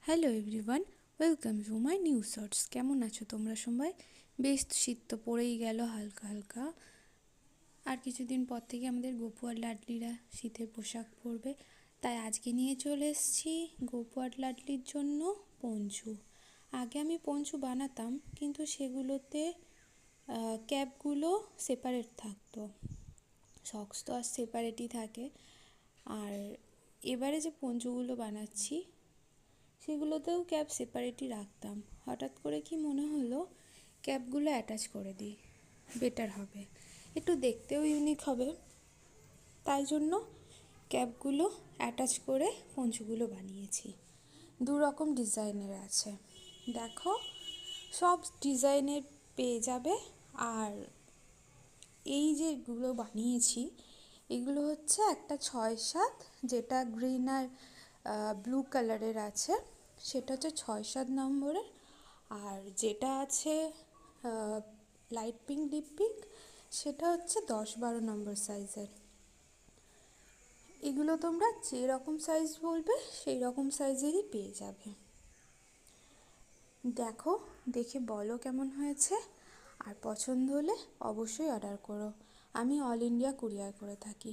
Hello everyone, welcome to my new shorts. কেমন আছো তোমরা সবাই? বেশ শীত তো পড়েই গেল হালকা হালকা। আর কিছুদিন পর থেকে আমাদের গপু আর লাডলিরা শীতের পোশাক পরবে, তাই আজকে নিয়ে চলে এসেছি গপু আর লাডলির জন্য পঞ্চু। আগে আমি পঞ্চু বানাতাম, কিন্তু সেগুলোতে ক্যাপগুলো সেপারেট থাকতো, সক্স তো আর সেপারেটই থাকে। আর এবারে যে পঞ্চুগুলো বানাচ্ছি সেগুলোতেও ক্যাপ সেপারেটই রাখতাম। হঠাৎ করে কি মনে হলো ক্যাপগুলো অ্যাটাচ করে দিই, বেটার হবে, একটু দেখতেও ইউনিক হবে। তাই জন্য ক্যাপগুলো অ্যাটাচ করে পঞ্চুগুলো বানিয়েছি। দু রকম ডিজাইনের আছে, দেখো, সব ডিজাইনের পেয়ে যাবে। আর এই যেগুলো বানিয়েছি এগুলো হচ্ছে একটা 6-7, যেটা গ্রিন আর ব্লু কালারের আছে সেটা হচ্ছে 6-7 নম্বরের। আর যেটা আছে লাইট পিঙ্ক ডিপ পিঙ্ক সেটা হচ্ছে 10-12 নম্বর সাইজের। এগুলো তোমরা যেরকম সাইজ বলবে সেই রকম সাইজেরই পেয়ে যাবে। দেখো, দেখে বলো কেমন হয়েছে, আর পছন্দ হলে অবশ্যই অর্ডার করো। আমি অল ইন্ডিয়া কুরিয়ার করে থাকি,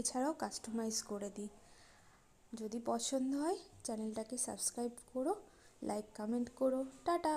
এছাড়াও কাস্টমাইজ করে দিই। যদি পছন্দ হয় চ্যানেলটাকে সাবস্ক্রাইব করো, লাইক কমেন্ট করো। টাটা।